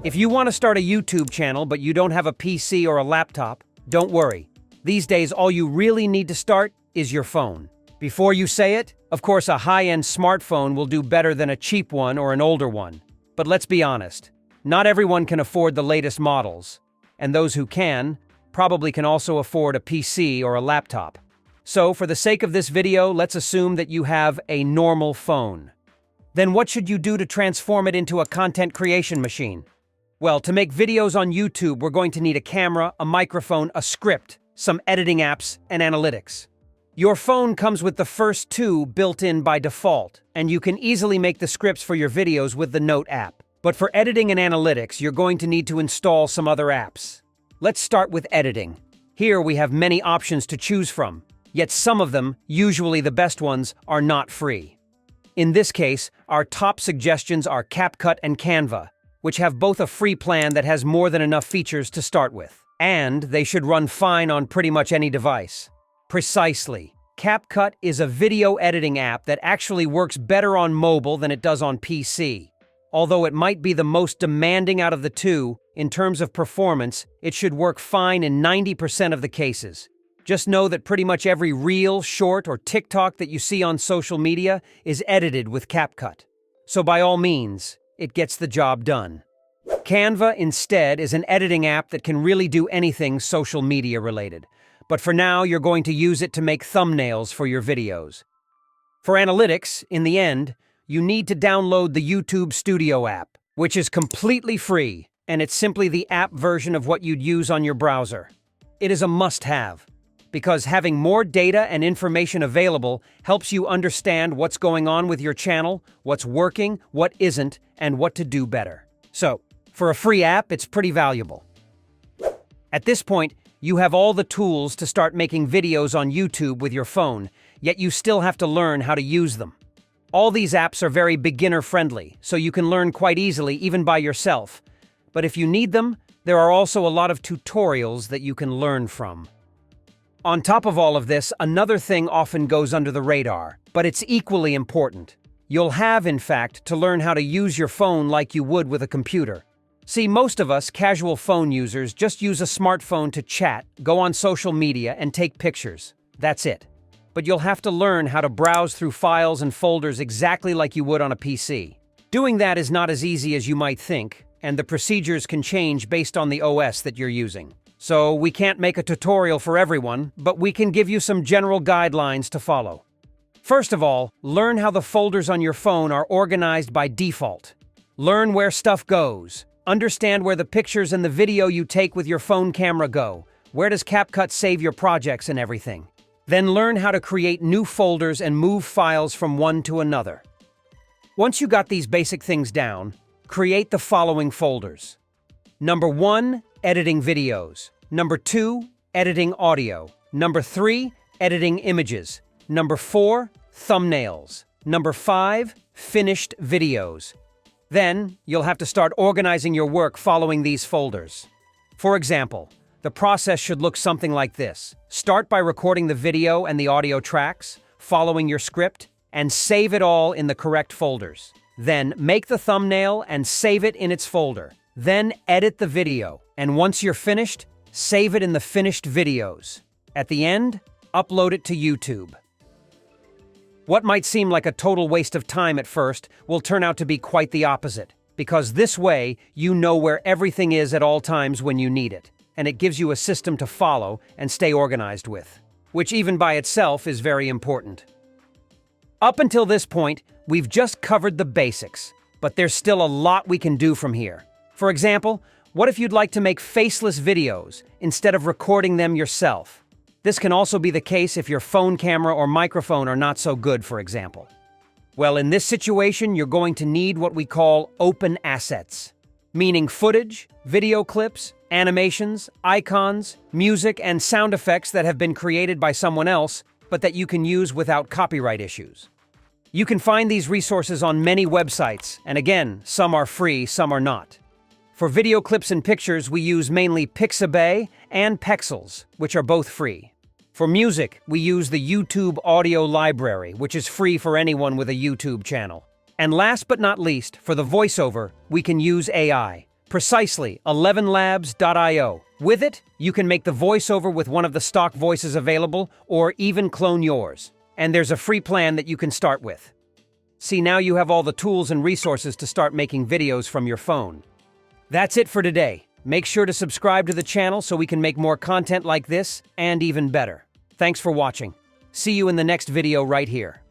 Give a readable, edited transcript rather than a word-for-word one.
If you want to start a YouTube channel but you don't have a PC or a laptop, don't worry. These days, all you really need to start is your phone. Before you say it, of course, a high-end smartphone will do better than a cheap one or an older one. But let's be honest, not everyone can afford the latest models, and those who can probably can also afford a PC or a laptop. So, for the sake of this video, let's assume that you have a normal phone. Then what should you do to transform it into a content creation machine? Well, to make videos on YouTube, we're going to need a camera, a microphone, a script, some editing apps, and analytics. Your phone comes with the first two built in by default, and you can easily make the scripts for your videos with the Note app. But for editing and analytics, you're going to need to install some other apps. Let's start with editing. Here we have many options to choose from, yet some of them, usually the best ones, are not free. In this case, our top suggestions are CapCut and Canva, which have both a free plan that has more than enough features to start with. And they should run fine on pretty much any device. Precisely. CapCut is a video editing app that actually works better on mobile than it does on PC. Although it might be the most demanding out of the two, in terms of performance, it should work fine in 90% of the cases. Just know that pretty much every reel, short, or TikTok that you see on social media is edited with CapCut. So by all means, it gets the job done. Canva, instead, is an editing app that can really do anything social media related. But for now, you're going to use it to make thumbnails for your videos. For analytics, in the end, you need to download the YouTube Studio app, which is completely free, and it's simply the app version of what you'd use on your browser. It is a must-have, because having more data and information available helps you understand what's going on with your channel, what's working, what isn't, and what to do better. So, for a free app, it's pretty valuable. At this point, you have all the tools to start making videos on YouTube with your phone, yet you still have to learn how to use them. All these apps are very beginner-friendly, so you can learn quite easily even by yourself. But if you need them, there are also a lot of tutorials that you can learn from. On top of all of this, another thing often goes under the radar, but it's equally important. You'll have, in fact, to learn how to use your phone like you would with a computer. See, most of us casual phone users just use a smartphone to chat, go on social media, and take pictures. That's it. But you'll have to learn how to browse through files and folders exactly like you would on a PC. Doing that is not as easy as you might think, and the procedures can change based on the OS that you're using. So we can't make a tutorial for everyone, but we can give you some general guidelines to follow. First of all, learn how the folders on your phone are organized by default. Learn where stuff goes. Understand where the pictures and the video you take with your phone camera go. Where does CapCut save your projects and everything? Then learn how to create new folders and move files from one to another. Once you got these basic things down, create the following folders. Number 1, editing videos. Number 2, editing audio. Number 3, editing images. Number 4, thumbnails. Number 5, finished videos. Then, you'll have to start organizing your work following these folders. For example, the process should look something like this. Start by recording the video and the audio tracks, following your script, and save it all in the correct folders. Then, make the thumbnail and save it in its folder. Then, edit the video, and once you're finished, save it in the finished videos. At the end, upload it to YouTube. What might seem like a total waste of time at first will turn out to be quite the opposite, because this way you know where everything is at all times when you need it, and it gives you a system to follow and stay organized with, which even by itself is very important. Up until this point, we've just covered the basics, but there's still a lot we can do from here. For example, what if you'd like to make faceless videos instead of recording them yourself? This can also be the case if your phone camera or microphone are not so good, for example. Well, in this situation, you're going to need what we call open assets, meaning footage, video clips, animations, icons, music, and sound effects that have been created by someone else, but that you can use without copyright issues. You can find these resources on many websites, and again, some are free, some are not. For video clips and pictures, we use mainly Pixabay and Pexels, which are both free. For music, we use the YouTube Audio Library, which is free for anyone with a YouTube channel. And last but not least, for the voiceover, we can use AI, Precisely, 11labs.io. With it, you can make the voiceover with one of the stock voices available, or even clone yours. And there's a free plan that you can start with. See, now you have all the tools and resources to start making videos from your phone. That's it for today. Make sure to subscribe to the channel so we can make more content like this, and even better. Thanks for watching. See you in the next video right here.